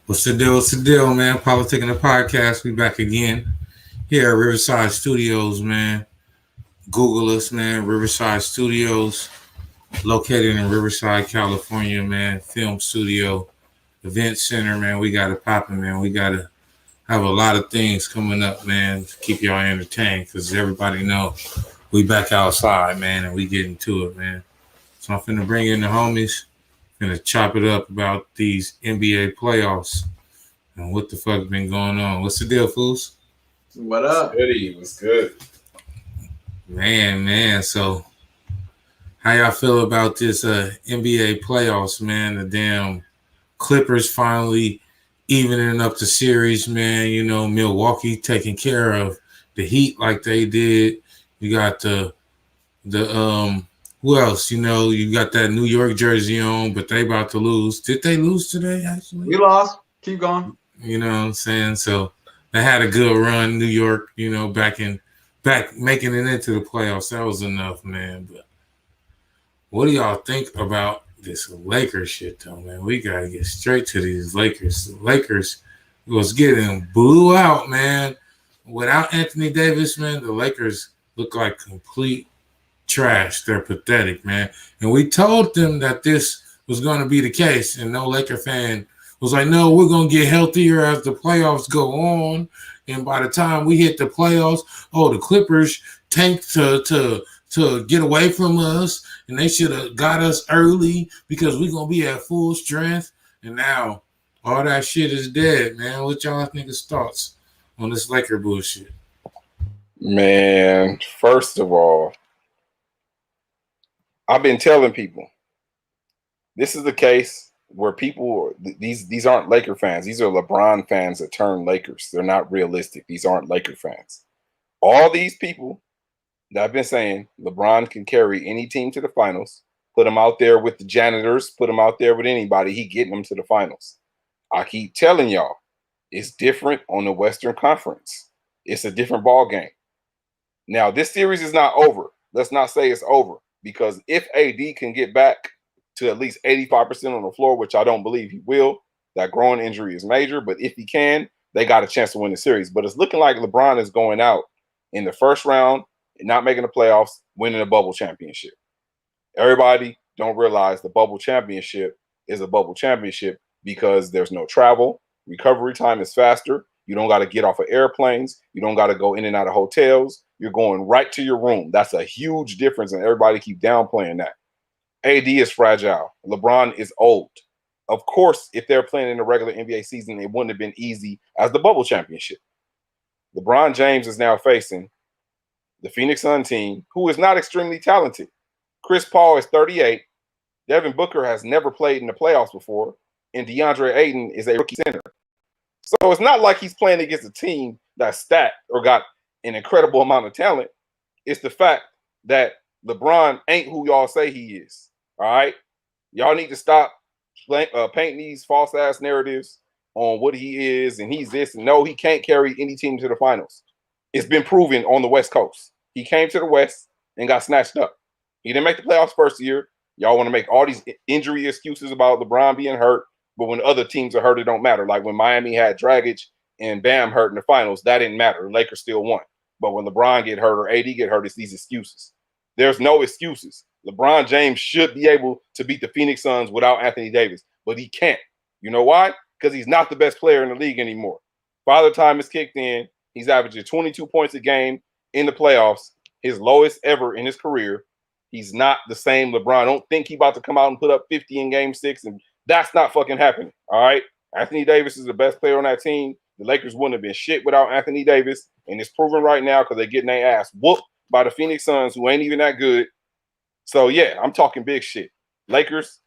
What's the deal? What's the deal, man? Politikan the Podcast. We back again here at Riverside Studios, man. Google us, man. Riverside Studios, located in Riverside, California, man. Film studio, event center, man. We got it popping, man. We got to have a lot of things coming up, man, to keep y'all entertained because everybody know we back outside, man, and we getting to it, man. So I'm finna bring in the homies, finna chop it up about these NBA playoffs. And what the fuck been going on? What's the deal, fools? What up? Goody, what's good? Man. So, how y'all feel about this NBA playoffs, man? The damn Clippers finally evening up the series, man. You know, Milwaukee taking care of the Heat like they did. You got the who else? You know, you got that New York jersey on, but they about to lose. Did they lose today? Actually, We lost. Keep going. You know what I'm saying? So they had a good run, New York, you know, back making it into the playoffs. That was enough, man. But what do y'all think about this Lakers shit, though, man? We got to get straight to these Lakers. The Lakers was getting blew out, man. Without Anthony Davis, man, the Lakers look like complete trash. They're pathetic, man. And we told them that this was going to be the case, and no Laker fan was like, no, we're going to get healthier as the playoffs go on. And by the time we hit the playoffs, the Clippers tanked to get away from us, and they should have got us early because we're going to be at full strength. And now all that shit is dead, man. What y'all niggas' thoughts on this Laker bullshit? Man, first of all, I've been telling people, this is the case where people, these aren't Laker fans. These are LeBron fans that turn Lakers. They're not realistic. These aren't Laker fans. All these people that I've been saying LeBron can carry any team to the finals, put them out there with the janitors, put them out there with anybody, he getting them to the finals. I keep telling y'all, it's different on the Western Conference. It's a different ball game. Now, this series is not over. Let's not say it's over, because if AD can get back to at least 85% on the floor, which I don't believe he will. That groin injury is major, but if he can, they got a chance to win the series. But it's looking like LeBron is going out in the first round and not making the playoffs, winning a bubble championship. Everybody don't realize the bubble championship is a bubble championship because there's no travel. Recovery time is faster. You don't got to get off of airplanes. You don't got to go in and out of hotels. You're going right to your room. That's a huge difference, and everybody keep downplaying that. AD is fragile. LeBron is old. Of course, if they're playing in the regular NBA season, it wouldn't have been easy as the bubble championship. LeBron James is now facing the Phoenix Sun team, who is not extremely talented. Chris Paul is 38. Devin Booker has never played in the playoffs before. And DeAndre Ayton is a rookie center. So it's not like he's playing against a team that's stacked or got an incredible amount of talent. It's the fact that LeBron ain't who y'all say he is. All right? Y'all need to stop painting these false-ass narratives on what he is and he's this. And no, he can't carry any team to the finals. It's been proven on the West Coast. He came to the West and got snatched up. He didn't make the playoffs first year. Y'all want to make all these injury excuses about LeBron being hurt, but when other teams are hurt, it don't matter. Like when Miami had Dragic and Bam hurt in the finals, that didn't matter. The Lakers still won. But when LeBron get hurt or AD get hurt, it's these excuses. There's no excuses. LeBron James should be able to beat the Phoenix Suns without Anthony Davis, but he can't. You know why? Because he's not the best player in the league anymore. Father time is kicked in. He's averaging 22 points a game in the playoffs, his lowest ever in his career. He's not the same LeBron. I don't think he's about to come out and put up 50 in game 6, and that's not fucking happening, all right? Anthony Davis is the best player on that team. The Lakers wouldn't have been shit without Anthony Davis, and it's proven right now because they're getting their ass whooped by the Phoenix Suns, who ain't even that good. So, yeah, I'm talking big shit. Lakers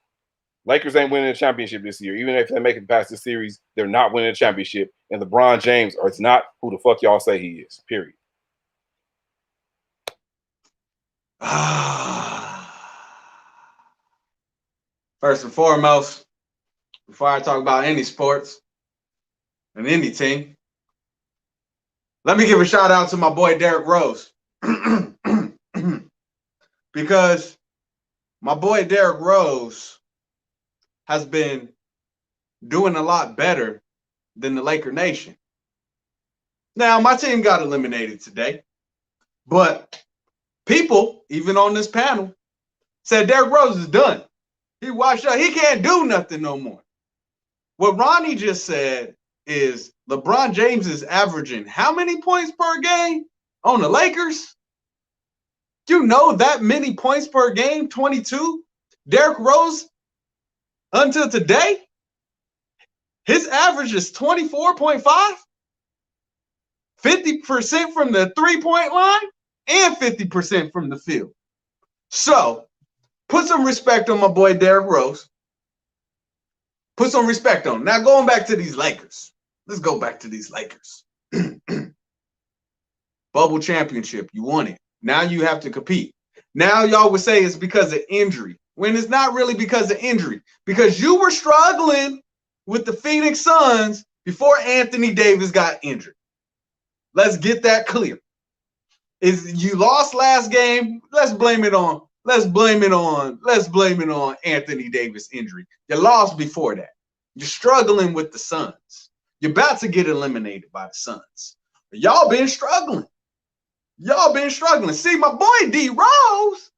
ain't winning a championship this year. Even if they make it past the series, they're not winning a championship. And LeBron James is not who the fuck y'all say he is, period. First and foremost, before I talk about any sports and any team, let me give a shout out to my boy Derrick Rose. Because my boy Derrick Rose has been doing a lot better than the Laker Nation. Now, my team got eliminated today, but people, even on this panel, said Derrick Rose is done. He washed up. He can't do nothing no more. What Ronnie just said is LeBron James is averaging how many points per game on the Lakers? You know that many points per game, 22? Derrick Rose, until today, his average is 24.5, 50% from the three-point line, and 50% from the field. So, put some respect on my boy Derrick Rose. Put some respect on him. Now, going back to these Lakers. Let's go back to these Lakers. Bubble championship, you won it. Now you have to compete. Now y'all would say it's because of injury, when it's not really because of injury, because you were struggling with the Phoenix Suns before Anthony Davis got injured. Let's get that clear. You lost last game. Let's blame it on Anthony Davis injury. You lost before that. You're struggling with the Suns. You're about to get eliminated by the Suns. Y'all been struggling. See, my boy D Rose,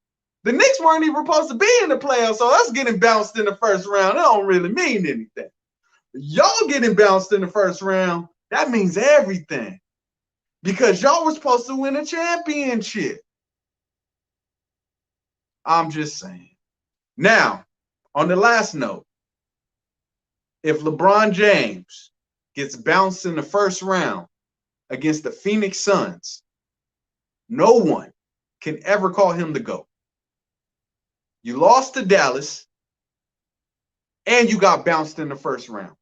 the Knicks weren't even supposed to be in the playoffs, so us getting bounced in the first round, it don't really mean anything. Y'all getting bounced in the first round, that means everything. Because y'all were supposed to win a championship. I'm just saying. Now, on the last note, if LeBron James gets bounced in the first round against the Phoenix Suns, no one can ever call him the GOAT. You lost to Dallas, and you got bounced in the first round.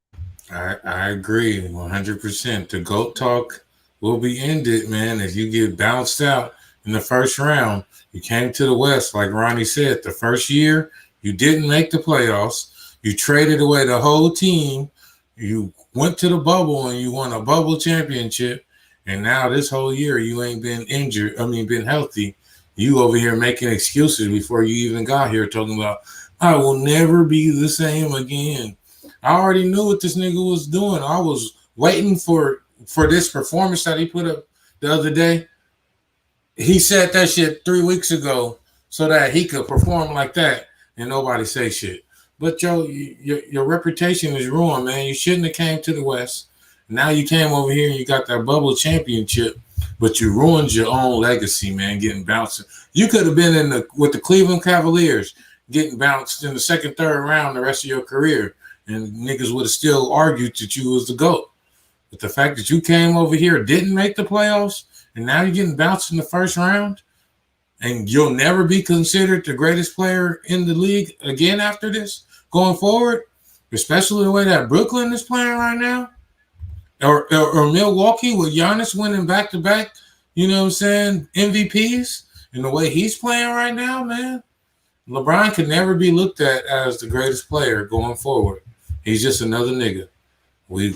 I agree 100%. The GOAT talk will be ended, man. If you get bounced out in the first round, you came to the West, like Ronnie said, the first year, you didn't make the playoffs. You traded away the whole team. You went to the bubble and you won a bubble championship. And now this whole year you ain't been been healthy. You over here making excuses before you even got here talking about, I will never be the same again. I already knew what this nigga was doing. I was waiting for this performance that he put up the other day. He said that shit 3 weeks ago so that he could perform like that and nobody say shit. But your reputation is ruined, man. You shouldn't have came to the West. Now you came over here and you got that bubble championship, but you ruined your own legacy, man, getting bounced. You could have been with the Cleveland Cavaliers, getting bounced in the second, third round the rest of your career, and niggas would have still argued that you was the GOAT. But the fact that you came over here, didn't make the playoffs, and now you're getting bounced in the first round, and you'll never be considered the greatest player in the league again after this, going forward, especially the way that Brooklyn is playing right now. Or Milwaukee with Giannis winning back-to-back, you know what I'm saying, MVPs, and the way he's playing right now, man. LeBron could never be looked at as the greatest player going forward. He's just another nigga. We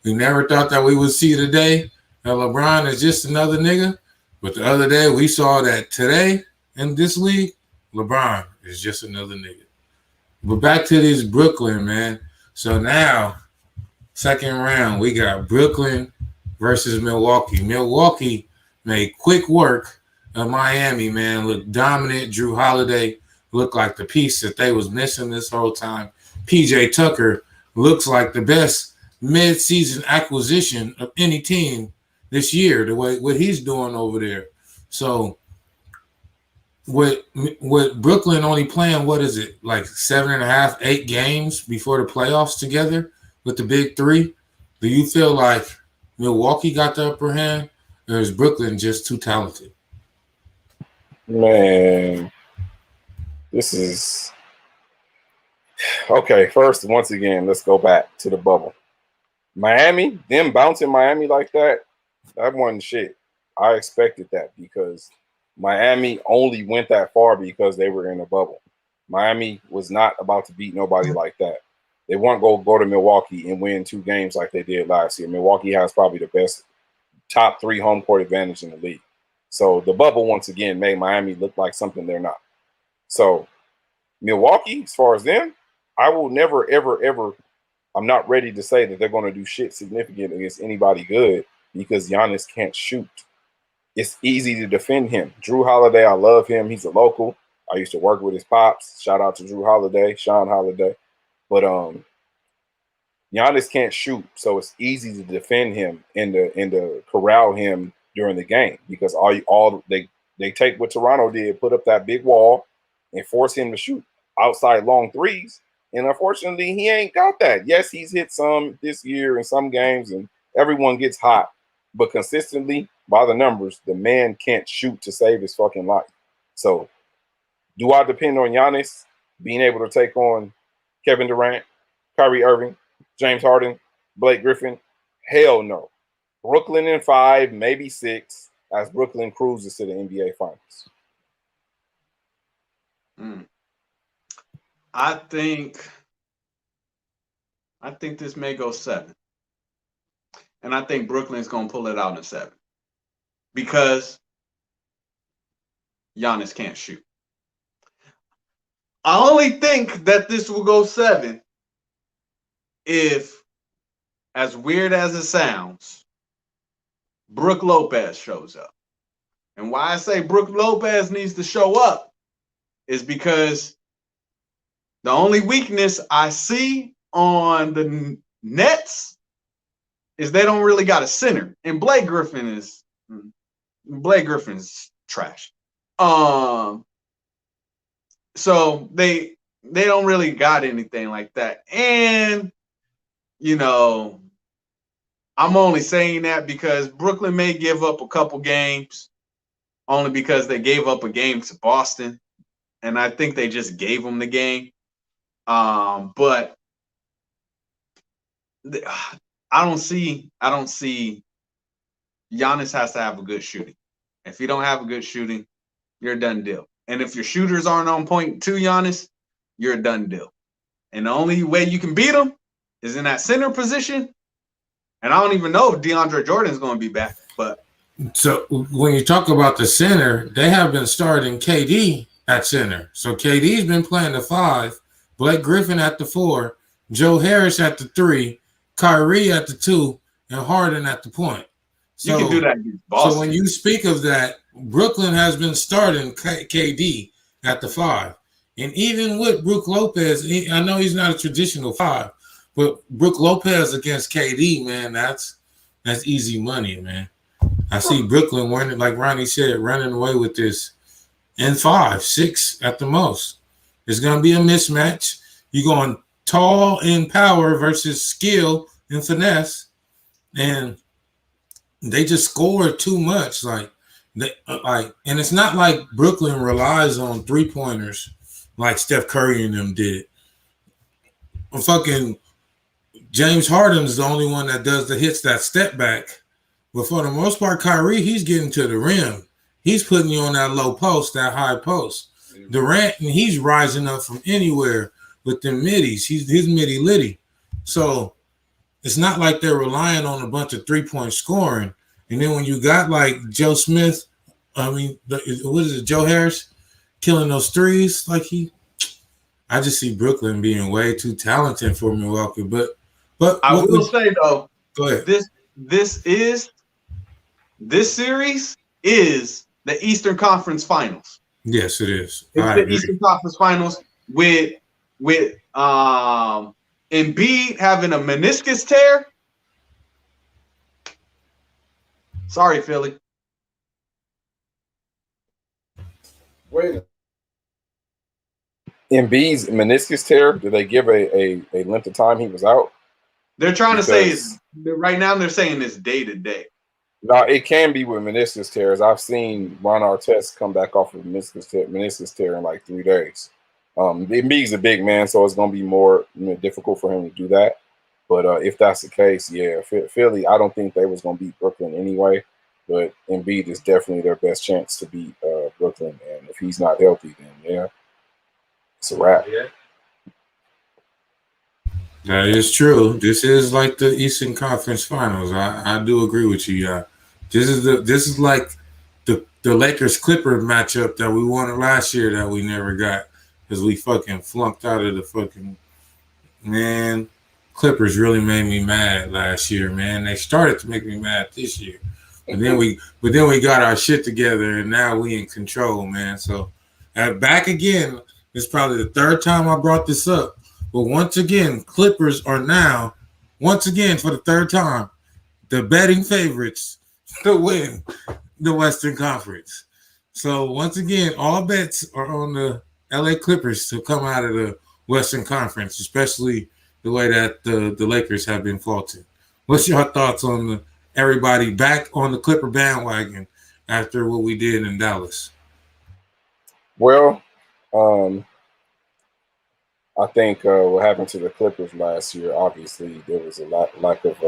never thought that we would see today that LeBron is just another nigga. But the other day we saw that today in this league, LeBron is just another nigga. But back to this Brooklyn, man. So now, second round, we got Brooklyn versus Milwaukee. Milwaukee made quick work of Miami, man. Looked dominant. Drew Holiday looked like the piece that they was missing this whole time. PJ Tucker looks like the best mid-season acquisition of any team this year, the way what he's doing over there. So with Brooklyn only playing, what is it, like 7.5, 8 games before the playoffs together with the big three, do you feel like Milwaukee got the upper hand, or is Brooklyn just too talented? Man, this is okay. First, once again, let's go back to the bubble. Miami, them bouncing Miami like that wasn't shit. I expected that because Miami only went that far because they were in a bubble. Miami was not about to beat nobody like that. They weren't going to go to Milwaukee and win 2 games like they did last year. Milwaukee has probably the best top 3 home court advantage in the league. So the bubble, once again, made Miami look like something they're not. So Milwaukee, as far as them, I will never, ever, ever I'm not ready to say that they're going to do shit significant against anybody good because Giannis can't shoot. It's easy to defend him. Drew Holiday, I love him. He's a local. I used to work with his pops. Shout out to Drew Holiday, Sean Holiday. But Giannis can't shoot, so it's easy to defend him and to corral him during the game because they take what Toronto did, put up that big wall and force him to shoot outside long threes. And unfortunately, he ain't got that. Yes, he's hit some this year in some games, and everyone gets hot. But consistently, by the numbers, the man can't shoot to save his fucking life. So, do I depend on Giannis being able to take on Kevin Durant, Kyrie Irving, James Harden, Blake Griffin? Hell no. Brooklyn in 5, maybe 6, as Brooklyn cruises to the NBA Finals. I think this may go 7. And I think Brooklyn's going to pull it out in 7. Because Giannis can't shoot. I only think that this will go 7 if, as weird as it sounds, Brook Lopez shows up. And why I say Brook Lopez needs to show up is because the only weakness I see on the Nets is they don't really got a center. And Blake Griffin's trash. So they don't really got anything like that. And, you know, I'm only saying that because Brooklyn may give up a couple games only because they gave up a game to Boston. And I think they just gave them the game. But I don't see Giannis has to have a good shooting. If you don't have a good shooting, you're a done deal. And if your shooters aren't on point to Giannis, you're a done deal. And the only way you can beat them is in that center position. And I don't even know if DeAndre Jordan is going to be back. But so when you talk about the center, they have been starting KD at center. So KD's been playing the 5, Blake Griffin at the 4, Joe Harris at the 3, Kyrie at the 2, and Harden at the point. So, you can do that against Boston. So when you speak of that, Brooklyn has been starting KD at the 5. And even with Brook Lopez, I know he's not a traditional 5, but Brook Lopez against KD, man, that's easy money, man. I see Brooklyn winning, like Ronnie said, running away with this in 5, 6 at the most. It's going to be a mismatch. You're going tall in power versus skill and finesse. And they just scored too much. And it's not like Brooklyn relies on 3-pointers like Steph Curry and them did. Fucking James Harden's the only one that does the hits that step back. But for the most part, Kyrie, he's getting to the rim. He's putting you on that low post, that high post. Durant, and he's rising up from anywhere with them middies. He's midi-litty. So it's not like they're relying on a bunch of 3-point scoring. And then when you got like Joe Smith, Joe Harris killing those threes, I just see Brooklyn being way too talented for Milwaukee. But I will say though, go ahead. This series is the Eastern Conference Finals. Yes, it is. It's the Eastern Conference Finals with Embiid having a meniscus tear. Sorry, Philly. Wait. Embiid's meniscus tear, did they give a length of time he was out? They're trying to say right now they're saying it's day to day. No, it can be with meniscus tears. I've seen Ron Artest come back off of meniscus tear in like 3 days. Embiid's a big man, so it's going to be more difficult for him to do that. But if that's the case, yeah, Philly, I don't think they was going to beat Brooklyn anyway. But Embiid is definitely their best chance to beat Brooklyn. And if he's not healthy, then yeah, it's a wrap. Yeah. That is true. This is like the Eastern Conference Finals. I do agree with you, y'all. This is like the Lakers Clipper matchup that we wanted last year that we never got because we fucking flunked out of the fucking man. Clippers really made me mad last year, man. They started to make me mad this year. But then we got our shit together, and now we in control, man. So back again. It's probably the third time I brought this up. But once again, Clippers are now, once again for the third time, the betting favorites to win the Western Conference. So once again, all bets are on the LA Clippers to come out of the Western Conference, especially the way that the Lakers have been faulted. What's your thoughts on everybody back on the Clipper bandwagon after what we did in Dallas? Well, I think what happened to the Clippers last year, obviously there was a lack of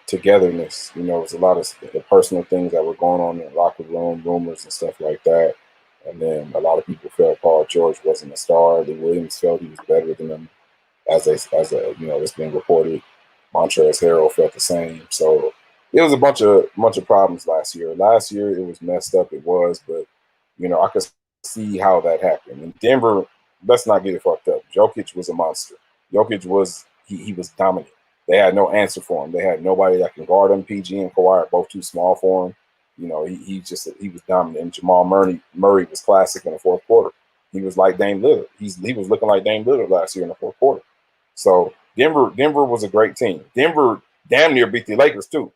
togetherness. You know, it was a lot of the personal things that were going on in the locker room, rumors and stuff like that. And then a lot of people felt Paul George wasn't a star. Lou Williams felt he was better than him, as it's been reported. Montrezl Harrell felt the same. So it was a bunch of problems last year. Last year it was messed up. It was, but I could see how that happened. In Denver, let's not get it fucked up. Jokic was a monster. Jokic was he was dominant. They had no answer for him. They had nobody that can guard him. PG and Kawhi are both too small for him. He was dominant. And Jamal Murray was classic in the fourth quarter. He was like Dame Lillard. He was looking like Dame Lillard last year in the fourth quarter. So Denver was a great team. Denver damn near beat the Lakers too.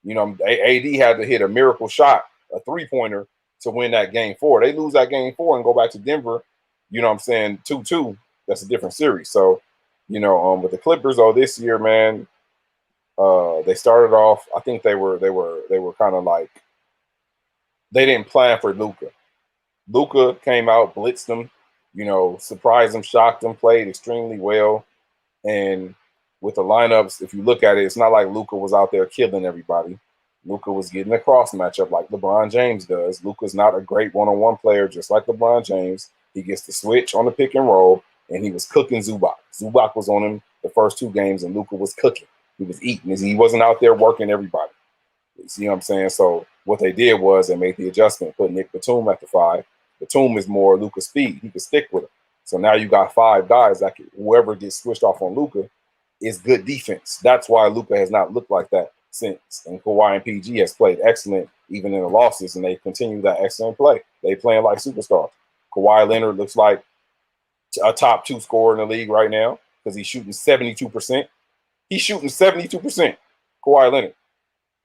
AD had to hit a miracle shot, a 3-pointer, to win that game 4. They lose that game 4 and go back to Denver, 2-2. That's a different series. So, with the Clippers, this year, man, they started off, I think they were kind of like, they didn't plan for Luka. Luka came out, blitzed them, surprised them, shocked them, played extremely well. And with the lineups, if you look at it, it's not like Luka was out there killing everybody. Luka was getting a cross matchup like LeBron James does. Luka's not a great one-on-one player, just like LeBron James. He gets the switch on the pick and roll, and he was cooking Zubac. Zubac was on him the first 2 games, and Luka was cooking. He was eating. He wasn't out there working everybody. You see what I'm saying? So what they did was they made the adjustment, put Nick Batum at the 5. Batum is more Luka's speed. He could stick with him. So now you got 5 guys that whoever gets switched off on Luka is good defense. That's why Luka has not looked like that since. And Kawhi and PG has played excellent even in the losses, and they continue that excellent play. They playing like superstars. Kawhi Leonard looks like a top 2 scorer in the league right now because he's shooting 72%. He's shooting 72%. Kawhi Leonard.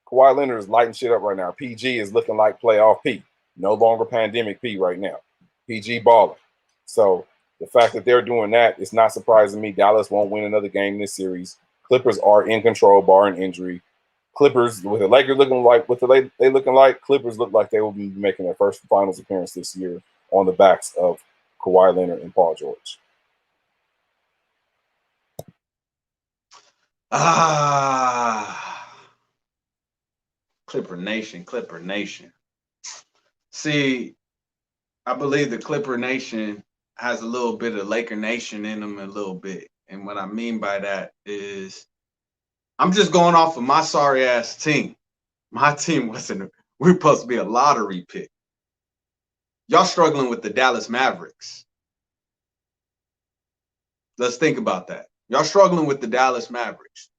Kawhi Leonard is lighting shit up right now. PG is looking like playoff P. No longer pandemic P right now. PG balling. So the fact that they're doing that, it's not surprising me. Dallas won't win another game in this series. Clippers are in control, barring injury. Clippers, with the Lakers looking like Clippers look like they will be making their first finals appearance this year on the backs of Kawhi Leonard and Paul George. Clipper Nation. See, I believe the Clipper Nation has a little bit of Laker Nation in them a little bit. And what I mean by that is I'm just going off of my sorry ass team. My team we're supposed to be a lottery pick. Y'all struggling with the Dallas Mavericks. Let's think about that. Y'all struggling with the Dallas Mavericks.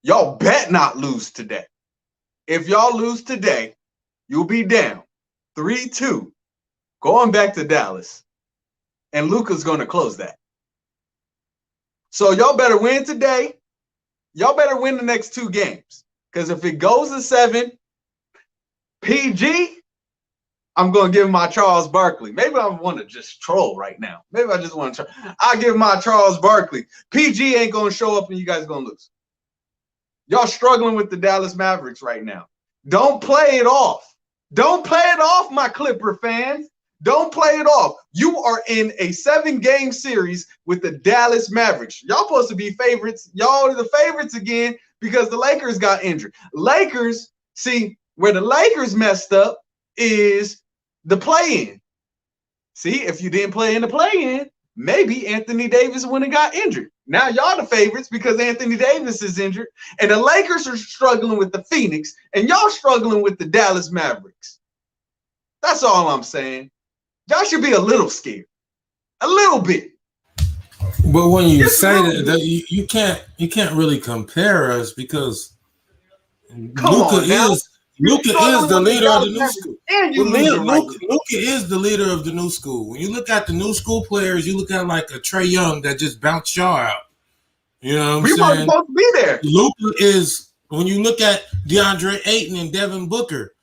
Y'all bet not lose today. If y'all lose today, you'll be down 3-2, going back to Dallas. And Luka's going to close that. So y'all better win today. Y'all better win the next 2 games. Because if it goes to 7, PG, I'm going to give my Charles Barkley. Maybe I want to just troll right now. Maybe I just want to troll. I'll give my Charles Barkley. PG ain't going to show up and you guys going to lose. Y'all struggling with the Dallas Mavericks right now. Don't play it off. Don't play it off, my Clipper fans. Don't play it off. You are in a 7-game series with the Dallas Mavericks. Y'all supposed to be favorites. Y'all are the favorites again because the Lakers got injured. Lakers, see, where the Lakers messed up is the play-in. See, if you didn't play in the play-in, maybe Anthony Davis wouldn't have got injured. Now y'all the favorites because Anthony Davis is injured, and the Lakers are struggling with the Phoenix, and y'all struggling with the Dallas Mavericks. That's all I'm saying. Y'all should be a little scared. A little bit. But when you say that you can't really compare us because Luka is the leader of the new school. Luka is the leader of the new school. When you look at the new school players, you look at like a Trae Young that just bounced y'all out. You know what I'm saying? We weren't supposed to be there. Luka is, when you look at DeAndre Ayton and Devin Booker,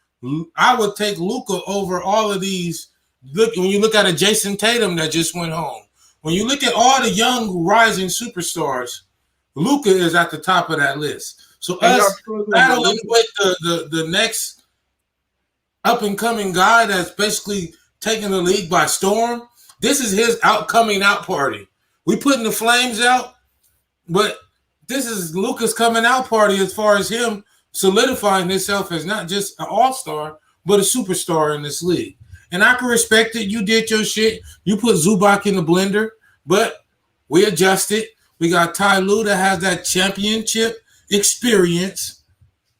I would take Luka over all of these. Look, when you look at a Jason Tatum that just went home, when you look at all the young rising superstars, Luka is at the top of that list. So us battling with the next up and coming guy that's basically taking the league by storm. This is his coming out party. We putting the flames out, but this is Luka's coming out party as far as him solidifying himself as not just an all-star, but a superstar in this league. And I can respect it. You did your shit. You put Zubac in the blender, but we adjusted. We got Ty Lue that has that championship experience,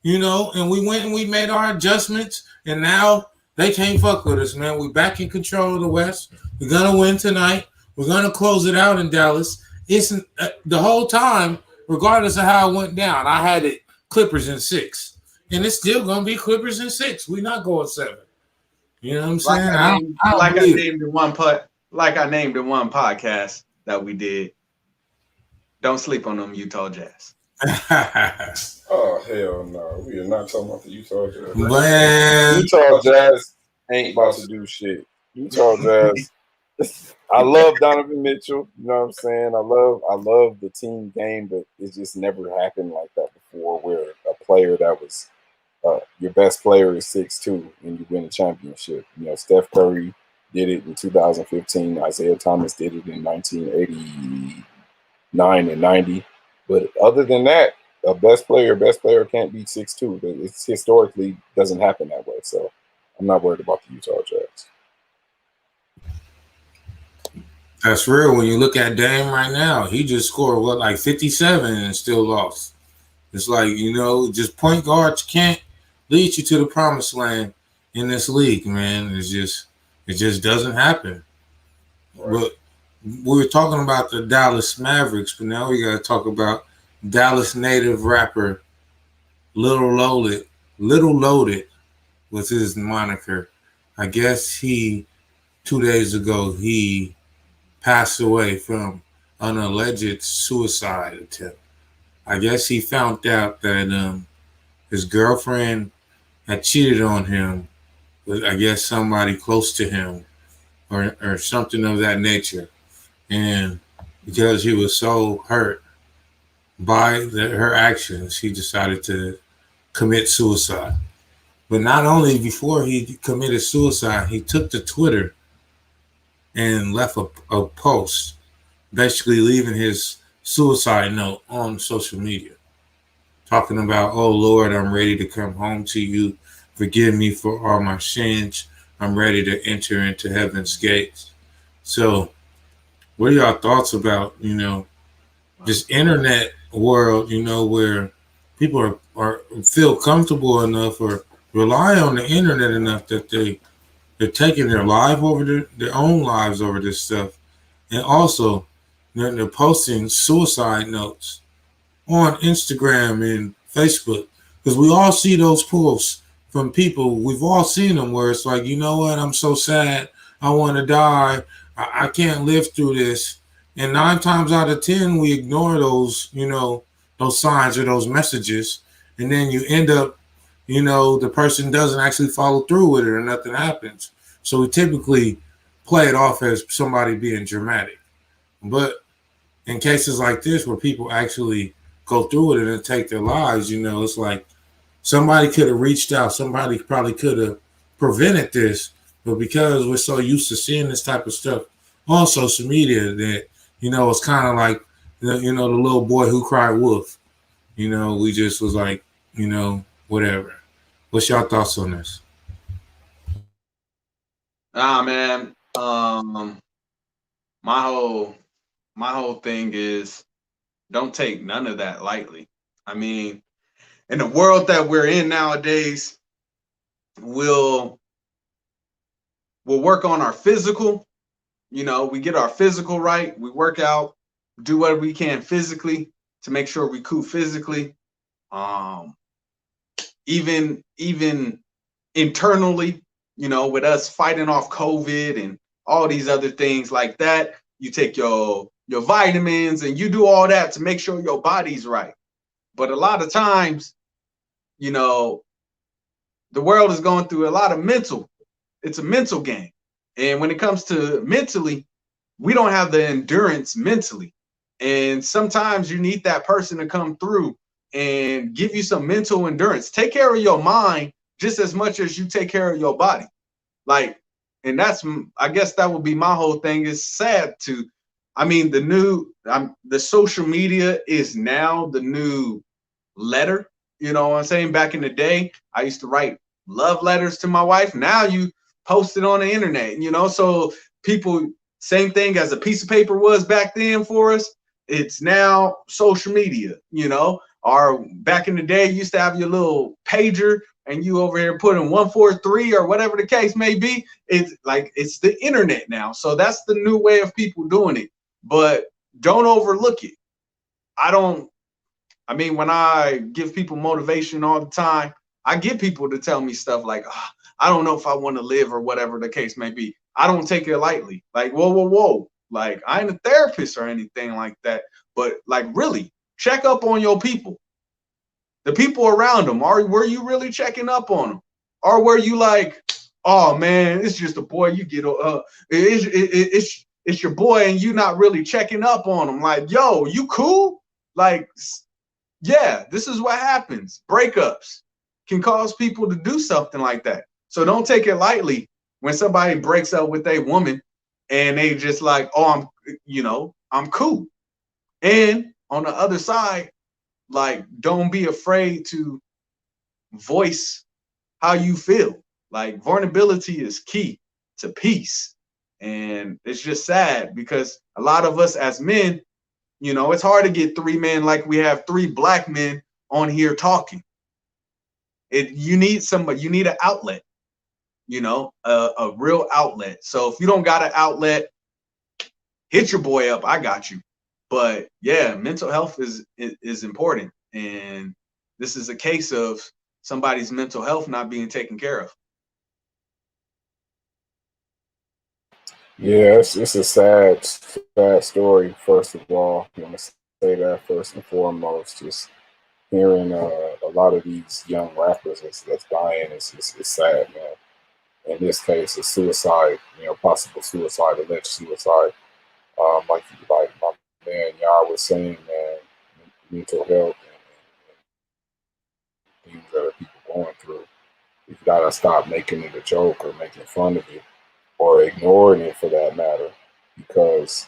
and we went and we made our adjustments, and now they can't fuck with us, man. We back in control of the West. We're going to win tonight. We're going to close it out in Dallas. It's the whole time, regardless of how it went down, I had it Clippers in 6, and it's still going to be Clippers in 6. We're not going 7. You know what I'm saying? I named in one podcast that we did. Don't sleep on them Utah Jazz. Oh, hell no. We are not talking about the Utah Jazz. Man. Utah Jazz ain't about to do shit. Utah Jazz. I love Donovan Mitchell. You know what I'm saying? I love the team game, but it just never happened like that before, where a player that was your best player is 6'2" and you win a championship. Steph Curry did it in 2015. Isaiah Thomas did it in 1989 and 90. But other than that, a best player can't be 6'2". It's historically doesn't happen that way. So I'm not worried about the Utah Jazz. That's real. When you look at Dame right now, he just scored like 57 and still lost. It's like, just point guards can't lead you to the promised land in this league, man. It just doesn't happen. Right. But we were talking about the Dallas Mavericks, but now we got to talk about Dallas native rapper Lil Loaded. Lil Loaded was his moniker. I guess 2 days ago, he passed away from an alleged suicide attempt. I guess he found out that his girlfriend had cheated on him with, I guess, somebody close to him or something of that nature. And because he was so hurt by her actions, he decided to commit suicide. But not only before he committed suicide, he took to Twitter and left a post basically leaving his suicide note on social media, talking about, "Oh Lord, I'm ready to come home to you. Forgive me for all my sins. I'm ready to enter into heaven's gates." So what are y'all thoughts about, this internet world, where people are feel comfortable enough or rely on the internet enough that they're taking their own lives over this stuff, and also they're posting suicide notes on Instagram and Facebook, because we all see those posts from people. We've all seen them where it's like, you know what, I'm so sad, I want to die, I can't live through this. And 9 times out of 10, we ignore those, those signs or those messages, and then you end up, the person doesn't actually follow through with it or nothing happens. So we typically play it off as somebody being dramatic. But in cases like this where people actually go through with it and take their lives, it's like somebody could have reached out. Somebody probably could have prevented this. But because we're so used to seeing this type of stuff on social media that, it's kind of like, the little boy who cried wolf. We just was like, whatever. What's your thoughts on this? Man. My whole thing is, don't take none of that lightly. I mean, in the world that we're in nowadays, we'll work on our physical. We get our physical right. We work out. do what we can physically to make sure we cool physically. Even internally, with us fighting off COVID and all these other things like that, you take your vitamins and you do all that to make sure your body's right. But a lot of times, the world is going through a lot of it's a mental game. And when it comes to mentally, we don't have the endurance mentally. And sometimes you need that person to come through and give you some mental endurance. Take care of your mind just as much as you take care of your body. And I guess that would be my whole thing. Is sad the social media is now the new letter. You know what I'm saying? Back in the day, I used to write love letters to my wife. Now you post it on the internet, so people, same thing as a piece of paper was back then for us. It's now social media, or back in the day, you used to have your little pager and you over here putting 143 or whatever the case may be. It's the internet now. So that's the new way of people doing it, but don't overlook it. When I give people motivation all the time, I get people to tell me stuff like, I don't know if I want to live or whatever the case may be. I don't take it lightly. Whoa. I ain't a therapist or anything like that. But really, check up on your people. The people around them. Were you really checking up on them? Or were you like, oh man, it's just a boy, you get it's your boy and you not really checking up on them? Like, yo, you cool? Yeah, this is what happens. Breakups can cause people to do something like that. So don't take it lightly when somebody breaks up with a woman and they just like, oh, I'm cool. And on the other side, don't be afraid to voice how you feel. Vulnerability is key to peace. And it's just sad because a lot of us as men, it's hard to get 3 men like we have 3 black men on here talking. You need somebody, you need an outlet, a real outlet. So if you don't got an outlet, hit your boy up. I got you. But yeah, mental health is important. And this is a case of somebody's mental health not being taken care of. Yeah, it's a sad story. First of all, I want to say that first and foremost, just hearing a lot of these young rappers that's dying is sad, man. In this case, it's suicide, possible suicide, alleged suicide. Like my man y'all was saying, man, mental health and things that are people going through. You gotta stop making it a joke or making fun of it or ignoring it for that matter, because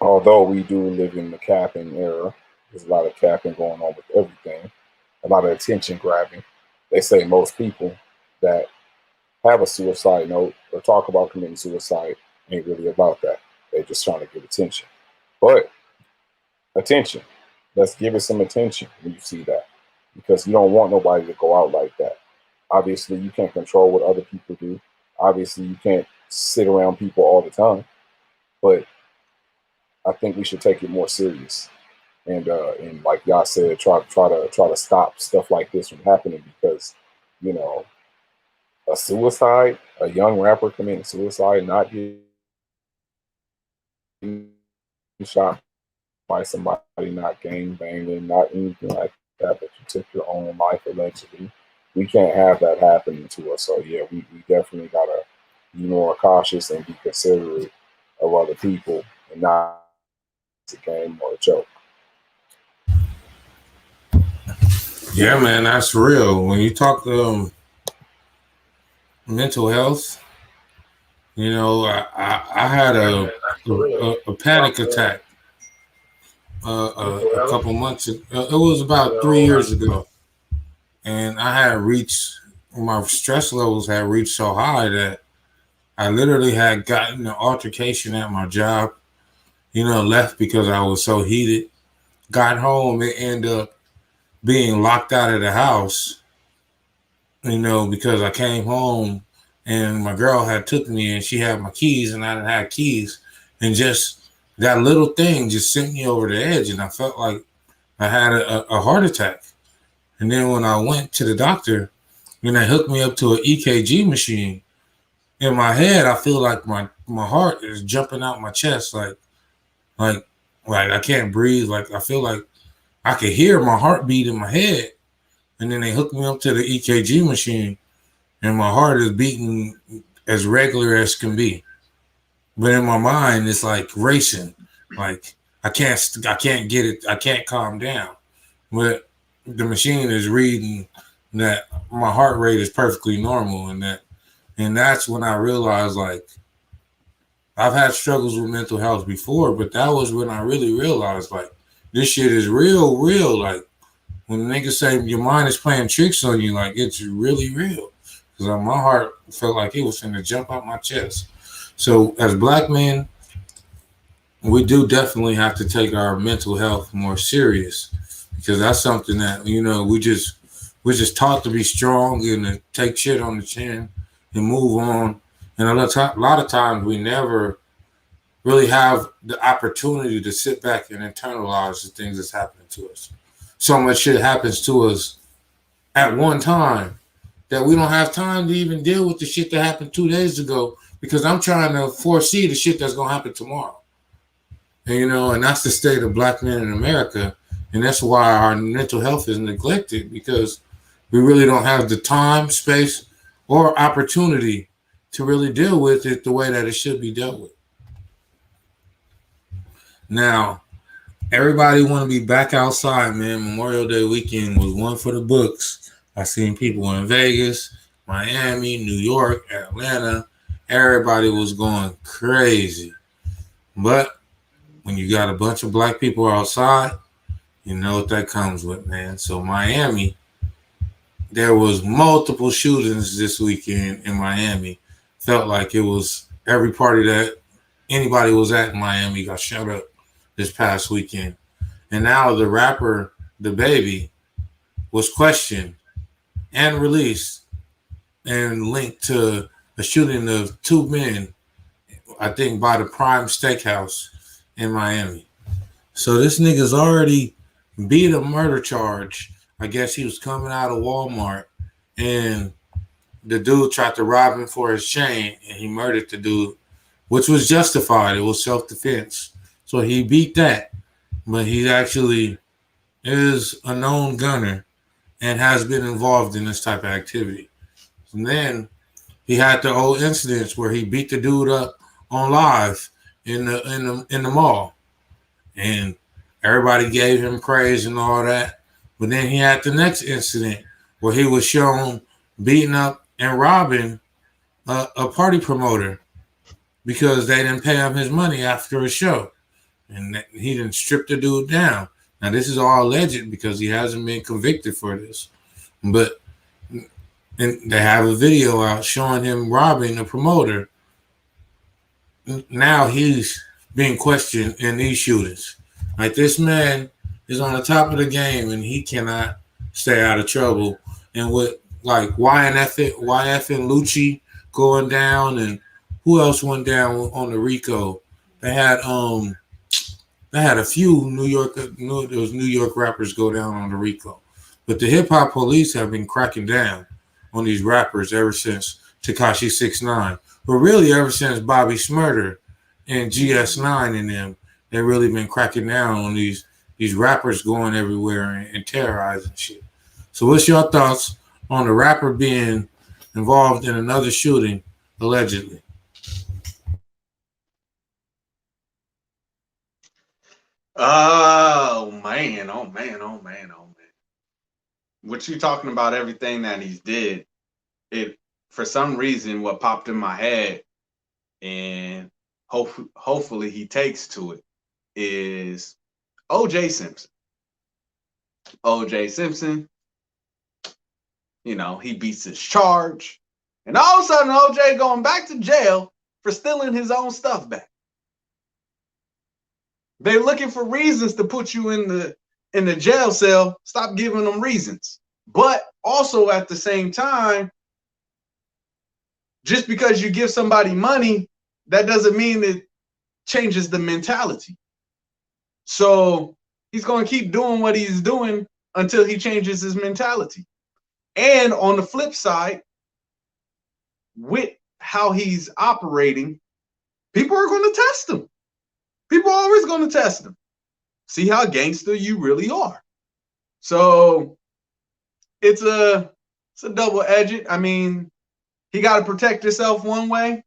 although we do live in the capping era, there's a lot of capping going on with everything, a lot of attention grabbing. They say most people that have a suicide note or talk about committing suicide ain't really about that. They're just trying to get attention. But attention, let's give it some attention when you see that, because you don't want nobody to go out like that. Obviously, you can't control what other people do. Obviously, you can't sit around people all the time. But I think we should take it more serious. And like y'all said, try to stop stuff like this from happening, because a suicide, a young rapper committing suicide, not getting shot by somebody, not gang banging, not anything like that, but you took your own life allegedly. We can't have that happening to us. So yeah, we definitely gotta be more cautious and be considerate of other people and not a game or a joke. Yeah, man, that's real. When you talk mental health, I had a panic attack a couple months ago. It was about 3 years ago. And I had my stress levels had reached so high that I literally had gotten an altercation at my job, left because I was so heated. Got home and ended up being locked out of the house, because I came home and my girl had took me and she had my keys and I didn't have keys. And just that little thing just sent me over the edge, and I felt like I had a heart attack. And then when I went to the doctor, and they hooked me up to an EKG machine, in my head, I feel like my heart is jumping out my chest, like I can't breathe. Like I feel like I could hear my heartbeat in my head. And then they hooked me up to the EKG machine, and my heart is beating as regular as can be. But in my mind, it's like racing. Like I can't get it. I can't calm down. But the machine is reading that my heart rate is perfectly normal, and that's when I realized, like, I've had struggles with mental health before, but that was when I really realized, like, this shit is real. Like, when niggas say your mind is playing tricks on you, like, it's really real. Because my heart felt like it was finna jump out my chest. So as black men, we do definitely have to take our mental health more serious, because that's something that, you know, we're just taught to be strong and to take shit on the chin and move on. And a lot of times we never really have the opportunity to sit back and internalize the things that's happening to us. So much shit happens to us at one time that we don't have time to even deal with the shit that happened 2 days ago, because I'm trying to foresee the shit that's going to happen tomorrow. And, you know, and that's the state of black men in America. And that's why our mental health is neglected, because we really don't have the time, space, or opportunity to really deal with it the way that it should be dealt with. Now, everybody want to be back outside, man. Memorial Day weekend was one for the books. I seen people in Vegas, Miami, New York, Atlanta. Everybody was going crazy. But when you got a bunch of black people outside, you know what that comes with, man. So Miami, there was multiple shootings this weekend in Miami. Felt like it was every party that anybody was at in Miami got shut up this past weekend. And now the rapper DaBaby was questioned and released and linked to a shooting of 2 men, I think by the Prime Steakhouse in Miami. So this nigga's already beat a murder charge. I guess he was coming out of Walmart and the dude tried to rob him for his chain and he murdered the dude, which was justified. It was self-defense. So he beat that. But he actually is a known gunner and has been involved in this type of activity. And then he had the old incidents where he beat the dude up on live in the mall. And everybody gave him praise and all that. But then he had the next incident where he was shown beating up and robbing a party promoter because they didn't pay him his money after a show. And he didn't strip the dude down. Now, this is all alleged because he hasn't been convicted for this. But and they have a video out showing him robbing a promoter. Now he's being questioned in these shootings. Like, this man is on the top of the game and he cannot stay out of trouble. And with like YF and Lucci going down, and who else went down on the RICO? They had a few New York rappers go down on the RICO. But the hip hop police have been cracking down on these rappers ever since Tekashi 6ix9ine. But really ever since Bobby Smurder and GS9 and them, they've really been cracking down on these rappers going everywhere and terrorizing shit. So what's your thoughts on the rapper being involved in another shooting, allegedly? Oh man. What you talking about, everything that he's did, it for some reason what popped in my head, and hopefully he takes to it, is O.J. Simpson. O.J. Simpson, you know, he beats his charge, and all of a sudden O.J. going back to jail for stealing his own stuff back. They're looking for reasons to put you in the jail cell. Stop giving them reasons. But also at the same time, just because you give somebody money, that doesn't mean that changes the mentality. So he's going to keep doing what he's doing until he changes his mentality. And on the flip side, with how he's operating, people are going to test him. People are always going to test him. See how gangster you really are. So it's a double-edged. I mean, he got to protect himself one way,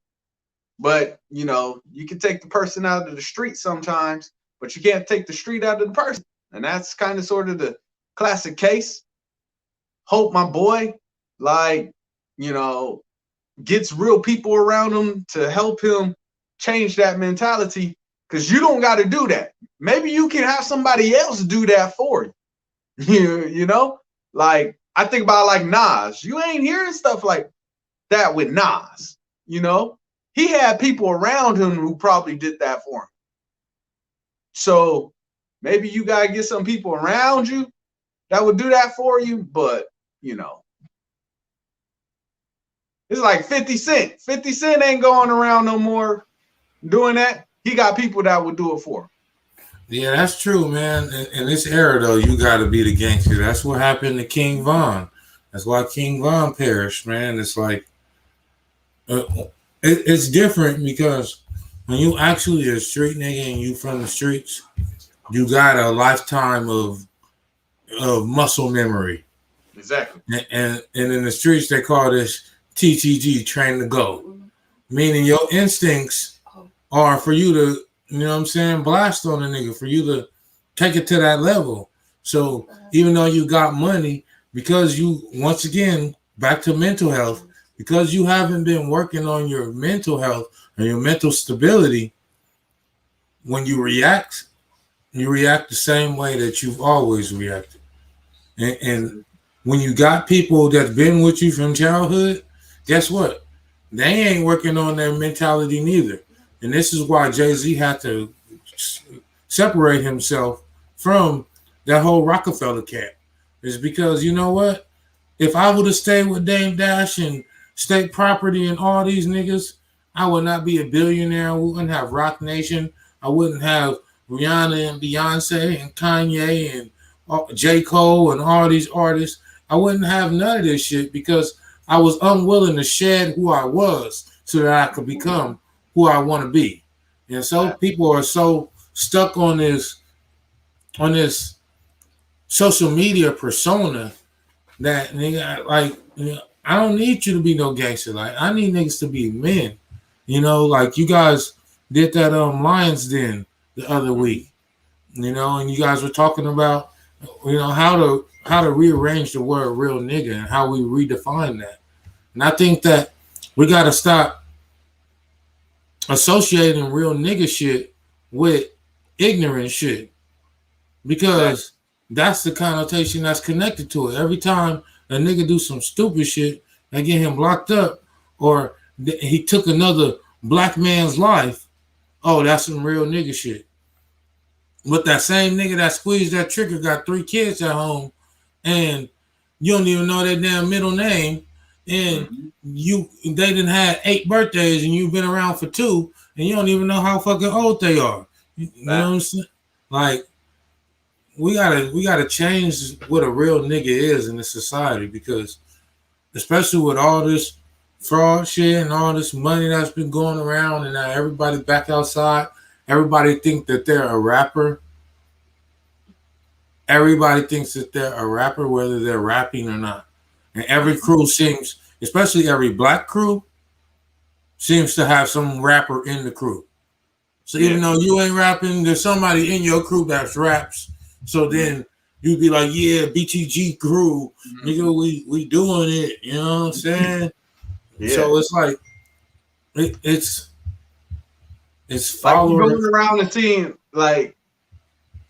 but, you know, you can take the person out of the street sometimes, but you can't take the street out of the person. And that's kind of sort of the classic case. Hope my boy, like, you know, gets real people around him to help him change that mentality, because you don't got to do that. Maybe you can have somebody else do that for you. You know, like I think about like Nas. You ain't hearing stuff like that with Nas. You know, he had people around him who probably did that for him. So maybe you got to get some people around you that would do that for you. But, you know, it's like 50 Cent. 50 Cent ain't going around no more doing that. He got people that would do it for him. Yeah, that's true, man. In this era, though, you got to be the gangster. That's what happened to King Von. That's why King Von perished, man. It's like, it's different because when you actually a street nigga and you from the streets, you got a lifetime of muscle memory. Exactly. And in the streets, they call this TTG, train to go. Meaning your instincts are for you to, you know what I'm saying, blast on a nigga, for you to take it to that level. So even though you got money, because you, once again, back to mental health, because you haven't been working on your mental health and your mental stability, when you react the same way that you've always reacted. And when you got people that's been with you from childhood, guess what? They ain't working on their mentality neither. And this is why Jay-Z had to separate himself from that whole Rockefeller camp. Is because, you know what? If I would have stayed with Dame Dash and State Property and all these niggas, I would not be a billionaire. I wouldn't have Rock Nation. I wouldn't have Rihanna and Beyonce and Kanye and J. Cole and all these artists. I wouldn't have none of this shit because I was unwilling to shed who I was so that I could become who I want to be. And so people are so stuck on this social media persona that, nigga, like, you know, I don't need you to be no gangster. Like, I need niggas to be men. You know, like you guys did that Lions Den the other week, you know, and you guys were talking about, you know, how to rearrange the word real nigga and how we redefine that. And I think that we got to stop associating real nigga shit with ignorant shit, because that's the connotation that's connected to it. Every time a nigga do some stupid shit, they get him locked up, or he took another black man's life. Oh, that's some real nigga shit. But that same nigga that squeezed that trigger got 3 kids at home, and you don't even know their damn middle name, and they didn't have 8 birthdays, and you've been around for 2, and you don't even know how fucking old they are. You know what I'm saying? Like, we gotta change what a real nigga is in this society, because especially with all this fraud shit and all this money that's been going around, and now everybody back outside, everybody think that they're a rapper. Everybody thinks that they're a rapper, whether they're rapping or not. And every crew seems, especially every black crew, seems to have some rapper in the crew. So even though you ain't rapping, there's somebody in your crew that's raps. So then you'd be like, yeah, BTG crew, nigga, we doing it. You know what I'm saying? Yeah. So it's like, it's following. Like you going around and seeing like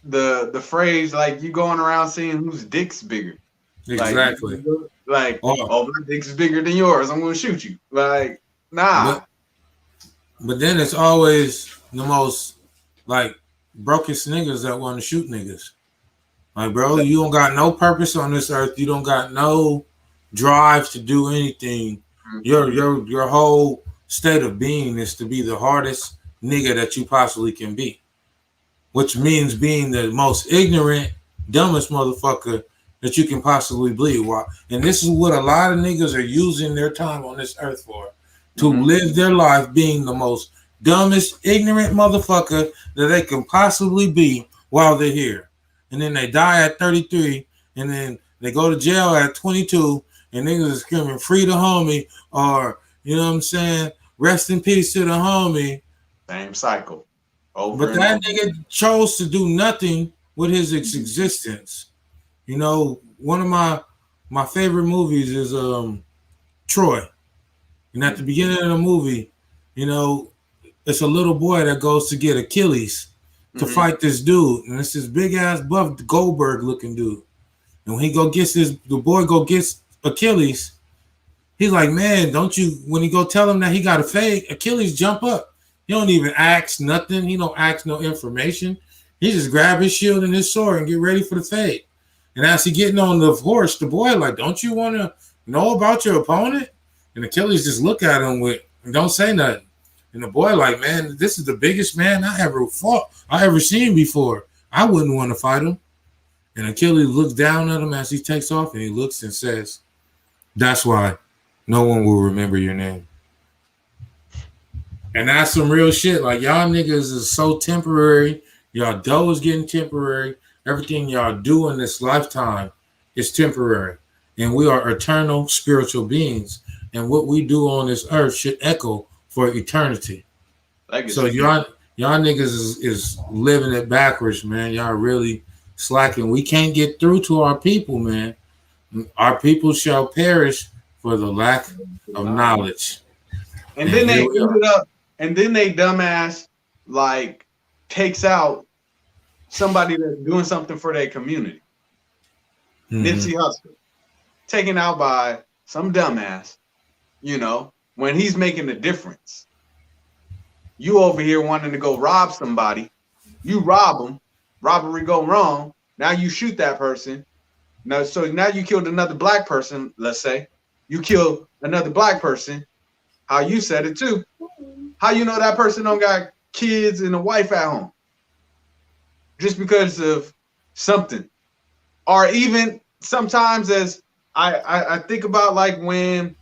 the phrase, like you going around seeing whose dick's bigger. Exactly. Like oh, my dick's bigger than yours, I'm gonna shoot you. Like, nah. But then it's always the most like brokest niggas that want to shoot niggas. Like, bro, you don't got no purpose on this earth. You don't got no drive to do anything. Your whole state of being is to be the hardest nigga that you possibly can be, which means being the most ignorant, dumbest motherfucker that you can possibly be. And this is what a lot of niggas are using their time on this earth for, to live their life being the most dumbest, ignorant motherfucker that they can possibly be while they're here. And then they die at 33, and then they go to jail at 22, and niggas are screaming, free the homie, or, you know what I'm saying, rest in peace to the homie. Same cycle. But that nigga chose to do nothing with his existence. You know, one of my favorite movies is Troy. And at the beginning of the movie, you know, it's a little boy that goes to get Achilles to fight this dude. And it's this big ass buff Goldberg looking dude. And when the boy gets Achilles, he's like, man, when he go tell him that he got a fade, Achilles jump up. He don't even ask nothing. He don't ask no information. He just grab his shield and his sword and get ready for the fade. And as he getting on the horse, the boy like, don't you want to know about your opponent? And Achilles just look at him and don't say nothing. And the boy like, man, this is the biggest man I ever seen before. I wouldn't want to fight him. And Achilles looks down at him as he takes off, and he looks and says, that's why no one will remember your name. And that's some real shit. Like, y'all niggas is so temporary. Y'all dough is getting temporary. Everything y'all do in this lifetime is temporary. And we are eternal spiritual beings. And what we do on this earth should echo for eternity. So y'all niggas is living it backwards, man. Y'all really slacking. We can't get through to our people, man. Our people shall perish for the lack of knowledge. And then they ended up, and then they dumbass like takes out somebody that's doing something for their community. Nipsey Hussle, taken out by some dumbass, you know, when he's making a difference. You over here wanting to go rob somebody, you rob them, robbery go wrong. Now you shoot that person. Now, so now you killed another black person. Let's say you kill another black person. How you said it too. How you know that person don't got kids and a wife at home? Just because of something. Or even sometimes, as I think about, like, when,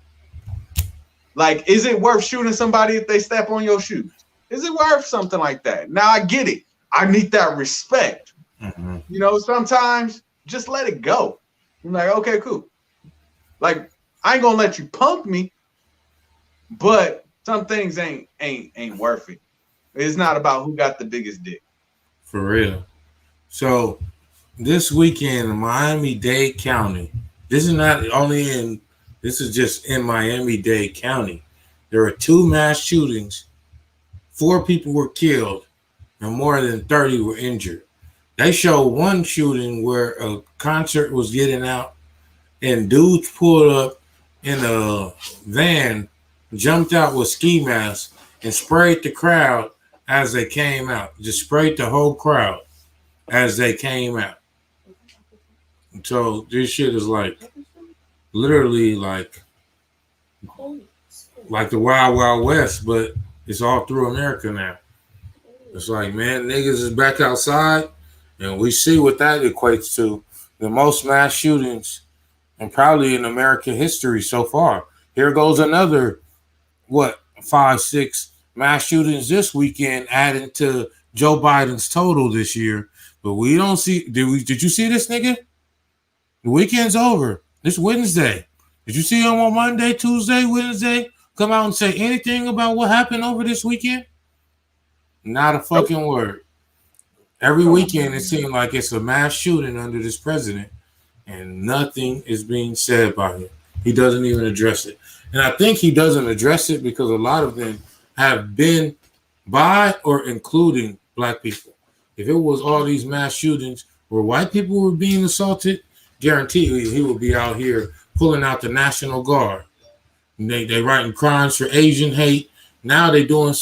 like, is it worth shooting somebody if they step on your shoes? Is it worth something like that? Now I get it. I need that respect. You know, sometimes just let it go. I'm like, okay, cool. Like, I ain't gonna let you punk me, but some things ain't worth it. It's not about who got the biggest dick. For real. So this weekend in Miami-Dade County, this is just in Miami-Dade County. There were 2 mass shootings, 4 people were killed, and more than 30 were injured. They showed one shooting where a concert was getting out, and dudes pulled up in a van, jumped out with ski masks, and sprayed the crowd as they came out. Just sprayed the whole crowd as they came out. So this shit is like literally like the Wild Wild West, but it's all through America now. It's like, man, niggas is back outside, and we see what that equates to. The most mass shootings and probably in American history so far. Here goes another, 5-6 mass shootings this weekend added to Joe Biden's total this year. But we don't see, did you see this, nigga? The weekend's over. It's Wednesday. Did you see him on Monday, Tuesday, Wednesday come out and say anything about what happened over this weekend? Not a fucking word. Every weekend it seems like it's a mass shooting under this president, and nothing is being said by him. He doesn't even address it. And I think he doesn't address it because a lot of them have been by or including black people. If it was all these mass shootings where white people were being assaulted, guarantee he would be out here pulling out the National Guard. And they writing crimes for Asian hate. Now they doing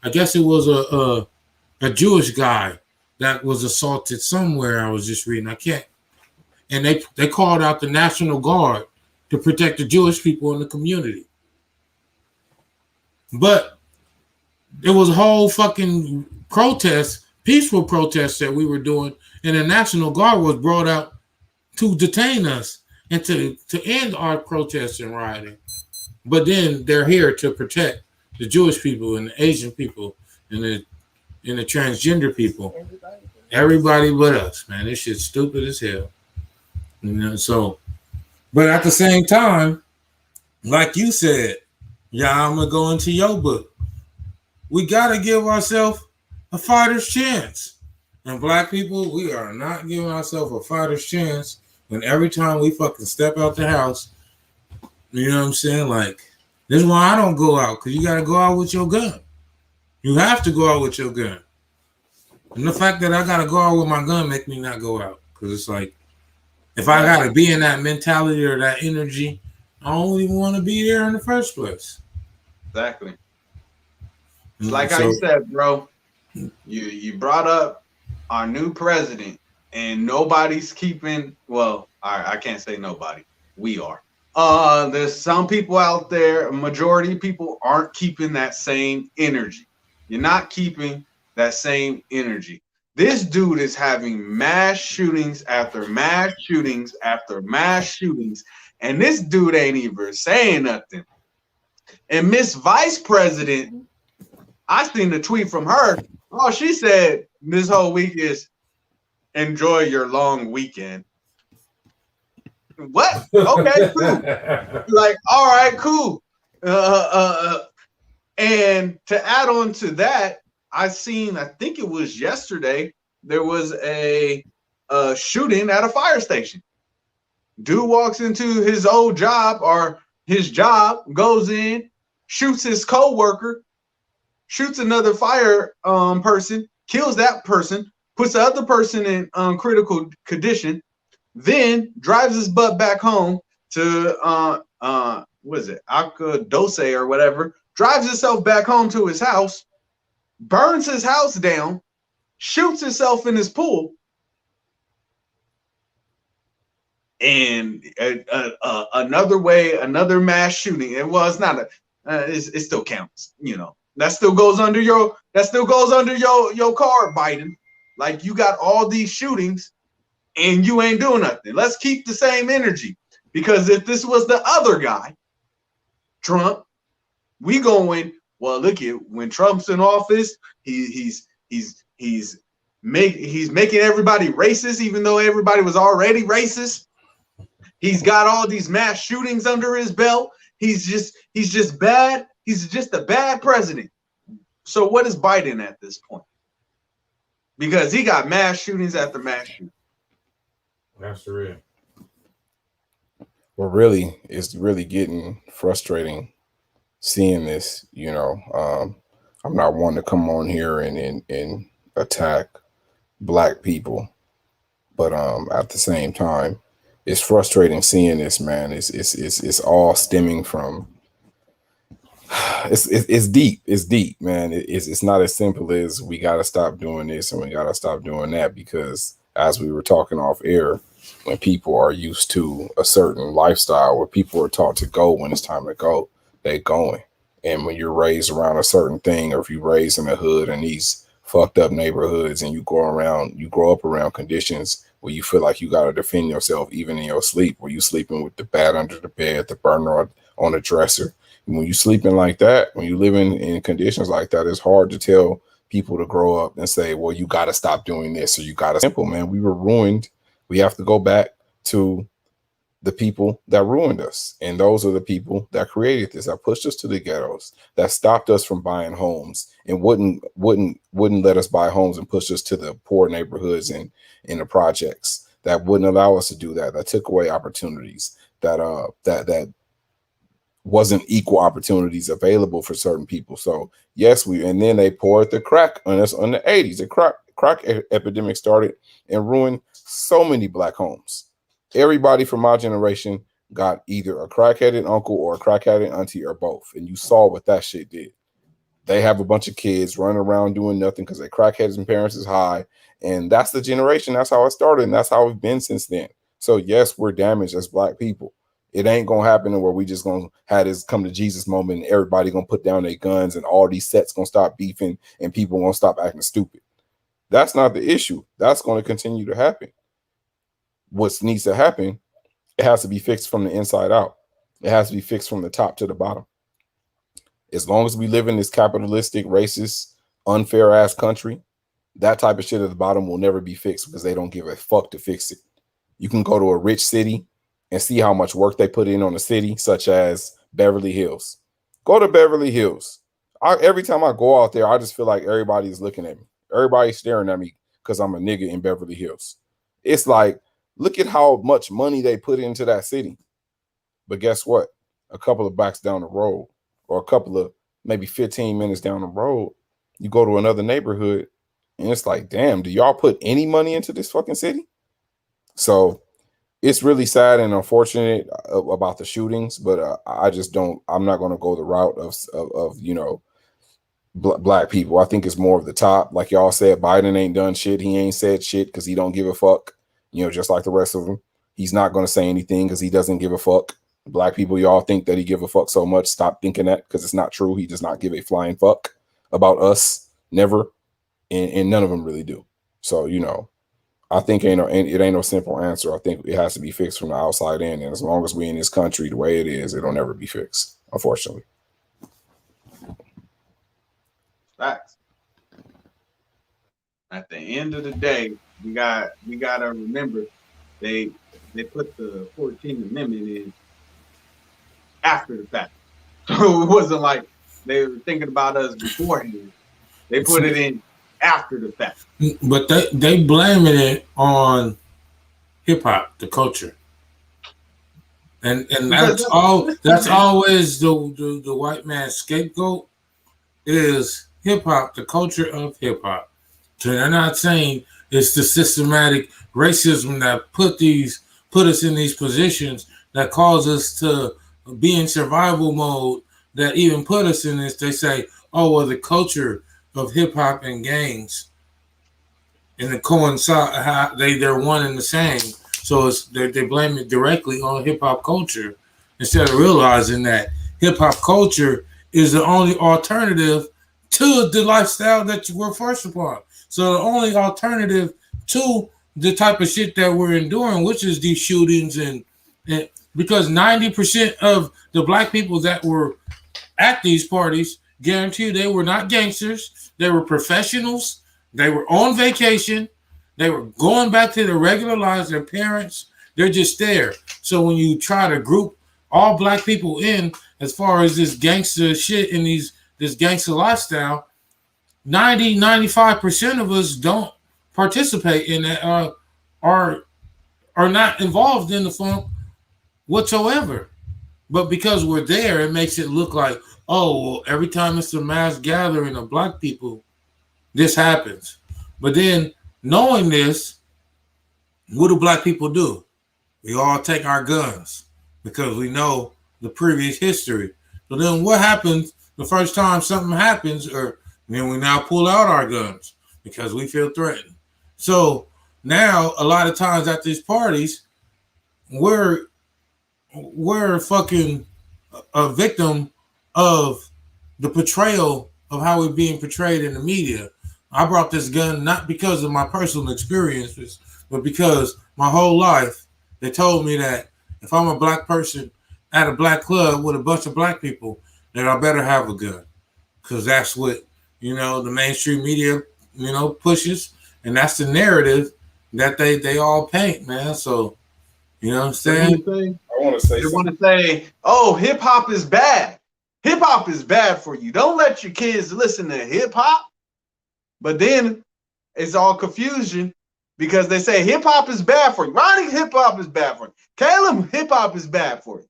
I guess it was a Jewish guy that was assaulted somewhere. I was just reading. And they called out the National Guard to protect the Jewish people in the community. But there was a whole fucking protest, peaceful protest that we were doing, and the National Guard was brought out to detain us and to end our protests and rioting. But then they're here to protect the Jewish people and the Asian people and the transgender people. Everybody but us, man. This shit's stupid as hell. You know, so, but at the same time, like you said, yeah, I'm gonna go into your book. We gotta give ourselves a fighter's chance. And black people, we are not giving ourselves a fighter's chance when every time we fucking step out the house, you know what I'm saying? Like, this is why I don't go out, because you gotta go out with your gun. You have to go out with your gun. And the fact that I gotta go out with my gun make me not go out. Because it's like, if I gotta be in that mentality or that energy, I don't even want to be there in the first place. Exactly. It's like how you said, bro. You brought up our new president, and nobody's keeping. Well, I can't say nobody. We are. There's some people out there. A majority of people aren't keeping that same energy. You're not keeping that same energy. This dude is having mass shootings after mass shootings after mass shootings, and this dude ain't even saying nothing. And Miss Vice President, I seen the tweet from her. All she said this whole week is, enjoy your long weekend. What? Okay, cool. Like, all right, cool. And to add on to that, I think it was yesterday, there was a shooting at a fire station. Dude walks into his old job or his job, goes in, shoots his co-worker, shoots another fire person, kills that person, puts the other person in critical condition, then drives his butt back home to what is it, Dose or whatever, drives himself back home to his house, burns his house down, shoots himself in his pool, and another mass shooting. It's not it still counts, you know. That still goes under your card, Biden. Like, you got all these shootings and you ain't doing nothing. Let's keep the same energy, because if this was the other guy, Trump, we going, well, look at when Trump's in office, he's making everybody racist, even though everybody was already racist. He's got all these mass shootings under his belt. He's just bad. He's just a bad president. So what is Biden at this point? Because he got mass shootings after mass shootings. That's real. Well, really, it's really getting frustrating seeing this. You know, I'm not one to come on here and attack black people, but at the same time, it's frustrating seeing this, man. It's all stemming from. It's deep. It's deep, man. It's not as simple as we got to stop doing this and we got to stop doing that, because as we were talking off air, when people are used to a certain lifestyle where people are taught to go when it's time to go, they going. And when you're raised around a certain thing, or if you're raised in a hood in these fucked up neighborhoods and you grow up around conditions where you feel like you got to defend yourself even in your sleep, where you sleeping with the bat under the bed, the burner on the dresser. When you sleeping like that, when you living in conditions like that, it's hard to tell people to grow up and say, well, you got to stop doing this, or you got to. Simple, man. We were ruined. We have to go back to the people that ruined us. And those are the people that created this, that pushed us to the ghettos, that stopped us from buying homes and wouldn't let us buy homes and push us to the poor neighborhoods and in the projects, that wouldn't allow us to do that, that took away opportunities, that wasn't equal opportunities available for certain people. So yes, and then they poured the crack on us on the 80s. The crack epidemic started and ruined so many black homes. Everybody from my generation got either a crackheaded uncle or a crackheaded auntie or both. And you saw what that shit did. They have a bunch of kids running around doing nothing because their crackheads and parents is high. And that's the generation. That's how it started. And that's how it's been since then. So yes, we're damaged as black people. It ain't gonna happen where we just gonna have this come to Jesus moment and everybody gonna put down their guns and all these sets gonna stop beefing and people gonna stop acting stupid. That's not the issue. That's going to continue to happen. What needs to happen, it has to be fixed from the inside out. It has to be fixed from the top to the bottom. As long as we live in this capitalistic, racist, unfair ass country, that type of shit at the bottom will never be fixed because they don't give a fuck to fix it. You can go to a rich city and see how much work they put in on the city, such as Beverly Hills. Go to Beverly Hills. Every time I go out there, I just feel like everybody's looking at me. Everybody's staring at me because I'm a nigga in Beverly Hills. It's like, look at how much money they put into that city. But guess what? A couple of blocks down the road, or a couple of maybe 15 minutes down the road, you go to another neighborhood and it's like, damn, do y'all put any money into this fucking city? So it's really sad and unfortunate about the shootings, but I'm not going to go the route of you know, black people. I think it's more of the top. Like y'all said, Biden ain't done shit. He ain't said shit because he don't give a fuck. You know, just like the rest of them. He's not going to say anything because he doesn't give a fuck. Black people, y'all think that he give a fuck so much. Stop thinking that because it's not true. He does not give a flying fuck about us. Never. And none of them really do. So, you know, I think it ain't no simple answer. I think it has to be fixed from the outside in. And as long as we in this country the way it is, it'll never be fixed, unfortunately. Facts. At the end of the day, we gotta remember they put the 14th Amendment in after the fact. So it wasn't like they were thinking about us beforehand. They put it in after the fact. But they blaming it on hip hop, the culture. And that's always the white man's scapegoat is hip hop, the culture of hip hop. So they're not saying it's the systematic racism that put us in these positions that cause us to be in survival mode, that even put us in this. They say, oh, well, the culture of hip hop and gangs, and the coincide, they're one and the same. So they blame it directly on hip hop culture instead of realizing that hip hop culture is the only alternative to the lifestyle that we're forced upon. So the only alternative to the type of shit that we're enduring, which is these shootings, and because 90% of the black people that were at these parties, guarantee you they were not gangsters. They were professionals. They were on vacation. They were going back to their regular lives, their parents. They're just there. So when you try to group all black people in as far as this gangster shit and this gangster lifestyle, 95% of us don't participate in that, are not involved in the funk whatsoever. But because we're there, it makes it look like, oh, well, every time it's a mass gathering of black people, this happens. But then knowing this, what do black people do? We all take our guns because we know the previous history. So then what happens the first time something happens, or then we now pull out our guns because we feel threatened. So now a lot of times at these parties, we're fucking a victim of the portrayal of how we're being portrayed in the media. I brought this gun not because of my personal experiences, but because my whole life they told me that if I'm a black person at a black club with a bunch of black people, then I better have a gun, because that's what, you know, the mainstream media, you know, pushes, and that's the narrative that they all paint, man. So, you know what I'm saying? I want to say, oh, hip hop is bad. Hip hop is bad for you. Don't let your kids listen to hip hop. But then it's all confusion because they say hip hop is bad for you. Ronnie, hip hop is bad for you. Kalum, hip hop is bad for you.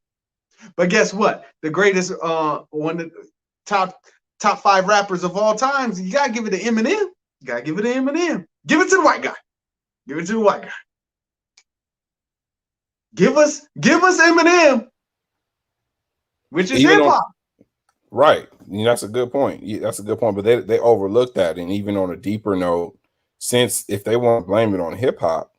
But guess what? The greatest one of the top 5 rappers of all times, you gotta give it to Eminem. You gotta give it to Eminem. Give it to the white guy. Give it to the white guy. Give us Eminem, which is hip hop. Right. That's a good point. Yeah, that's a good point. But they overlooked that. And even on a deeper note, since if they want to blame it on hip hop,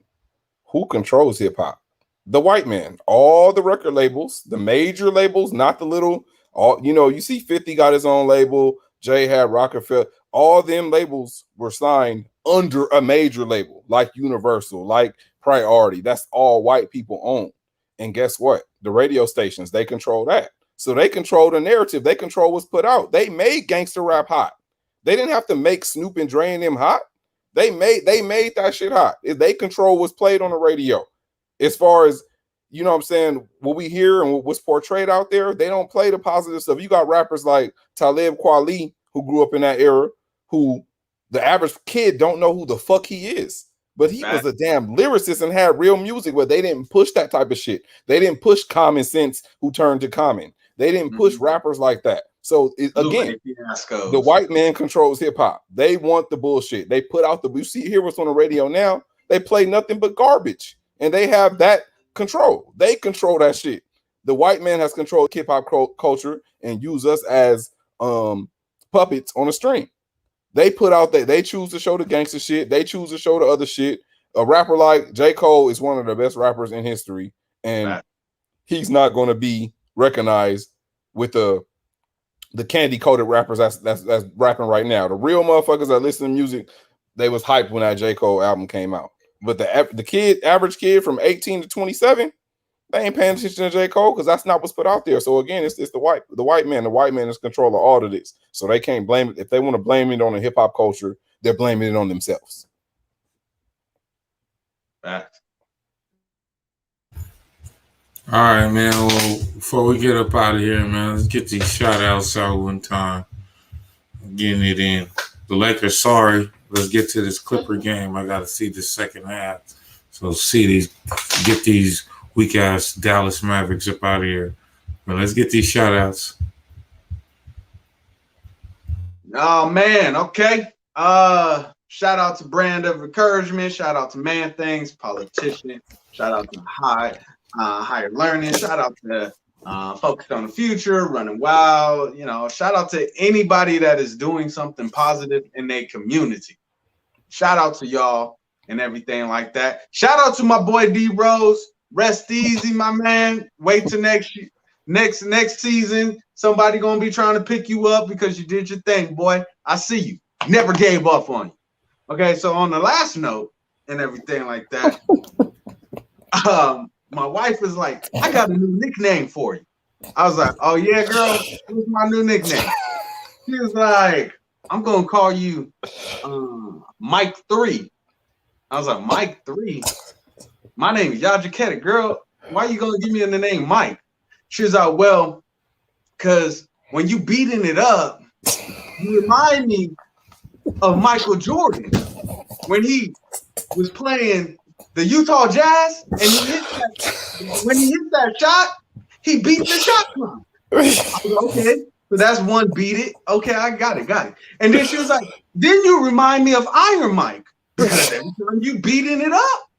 who controls hip hop? The white man. All the record labels, the major labels, not the little. All you see, 50 got his own label. Jay had Rockefeller. All them labels were signed under a major label, like Universal, like Priority. That's all white people own. And guess what? The radio stations, they control that. So they control the narrative. They control what's put out. They made gangster rap hot. They didn't have to make Snoop and Dre and them hot. They made that shit hot. They control what's played on the radio. As far as, you know what I'm saying, what we hear and what's portrayed out there, they don't play the positive stuff. You got rappers like Talib Kweli, who grew up in that era, who the average kid don't know who the fuck he is. But he was a damn lyricist and had real music, but they didn't push that type of shit. They didn't push Common Sense, who turned to Common. They didn't push rappers like that. So again, the white man controls hip hop. They want the bullshit. They put out you see here what's on the radio now. They play nothing but garbage, and they have that control. They control that shit. The white man has controlled hip hop culture and use us as puppets on a string. They put out that they choose to show the gangster shit. They choose to show the other shit. A rapper like J. Cole is one of the best rappers in history, and he's not going to be recognized with the candy coated rappers that's rapping right now. The real motherfuckers that listen to music, they was hyped when that J. Cole album came out. But the average kid from 18 to 27, they ain't paying attention to J. Cole because that's not what's put out there. So again, it's the white man. The white man is control of all of this. So they can't blame it. If they want to blame it on the hip hop culture, they're blaming it on themselves. Facts. All right, man. Well, before we get up out of here, man, let's get these shout outs out one time. Getting it in. The Lakers, sorry. Let's get to this Clipper game. I got to see the second half. So get these weak ass Dallas Mavericks up out of here. But let's get these shout outs. Oh man, okay. Shout out to Brand of Encouragement. Shout out to Man Things, Politician. Shout out to Higher Learning. Shout out to Focused on the Future, Running Wild. Shout out to anybody that is doing something positive in their community. Shout out to y'all and everything like that. Shout out to my boy D Rose. Rest easy, my man. Wait till next season. Somebody gonna be trying to pick you up because you did your thing, boy. I see you. Never gave up on you. Okay, so on the last note and everything like that, my wife was like, I got a new nickname for you. I was like, oh yeah, girl, what's my new nickname? She was like, I'm gonna call you Mike 3. I was like, Mike 3? My name is Yajaketa, girl. Why you gonna give me the name Mike? She was like, well, because when you beating it up, you remind me of Michael Jordan when he was playing the Utah Jazz, and when he hit that shot, he beat the shot clock. I was like, okay, so that's one beat it. Okay, I got it. And then she was like, then you remind me of Iron Mike because every time you beating it up,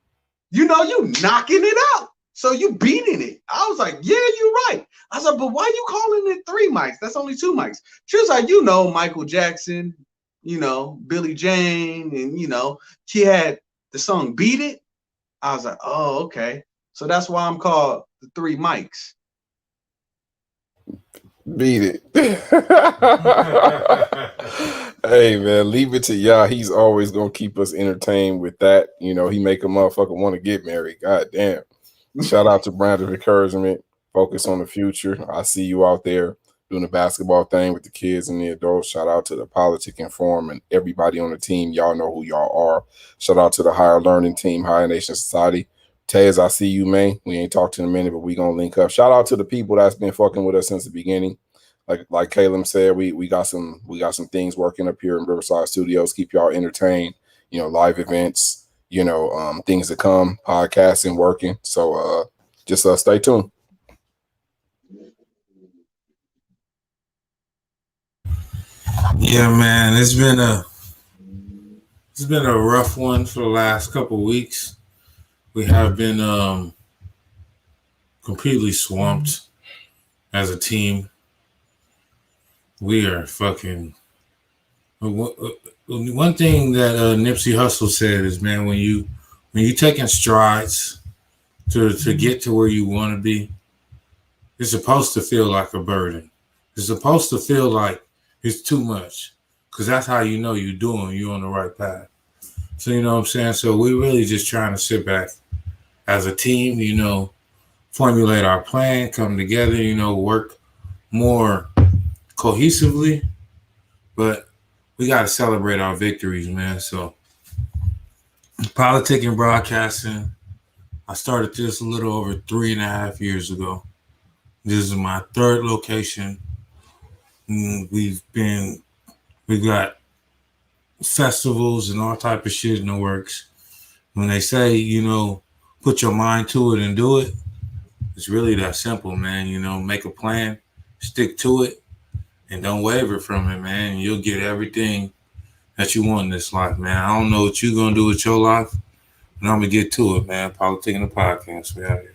you knocking it out. So you beating it. I was like, yeah, you're right. I was like, but why you calling it 3 mics? That's only 2 mics. She was like, Michael Jackson, Billie Jean, and she had the song Beat It. I was like, oh, okay. So that's why I'm called the 3 mics. Beat it. Hey man, leave it to y'all. He's always gonna keep us entertained with that. He make a motherfucker want to get married. God damn. Shout out to Brand of Encouragement. Focus on the future. I see you out there doing the basketball thing with the kids and the adults. Shout out to the Politikan Forum and everybody on the team. Y'all know who y'all are. Shout out to the Higher Learning Team, Higher Nation Society. Tez, I see you, man. We ain't talked in a minute, but we gonna link up. Shout out to the people that's been fucking with us since the beginning. Like Kalum said, we got some things working up here in Riverside Studios. Keep y'all entertained. Live events. Things to come. Podcasting working. So just stay tuned. Yeah, man, it's been a rough one for the last couple of weeks. We have been completely swamped as a team. We are fucking. One thing that Nipsey Hussle said is, man, when you taking strides to get to where you want to be, it's supposed to feel like a burden. It's supposed to feel like it's too much, because that's how you know you're on the right path. So, you know what I'm saying? So we really just trying to sit back as a team, you know, formulate our plan, come together, you know, work more cohesively. But we got to celebrate our victories, man. So Politik and Broadcasting, I started this a little over 3.5 years ago. This is my third location. We've got festivals and all type of shit in the works. When they say, you know, put your mind to it and do it, it's really that simple, man. You know, make a plan, stick to it, and don't waver from it, man. And you'll get everything that you want in this life, man. I don't know what you're going to do with your life, but I'm going to get to it, man. Politikan the Podcast. We out here.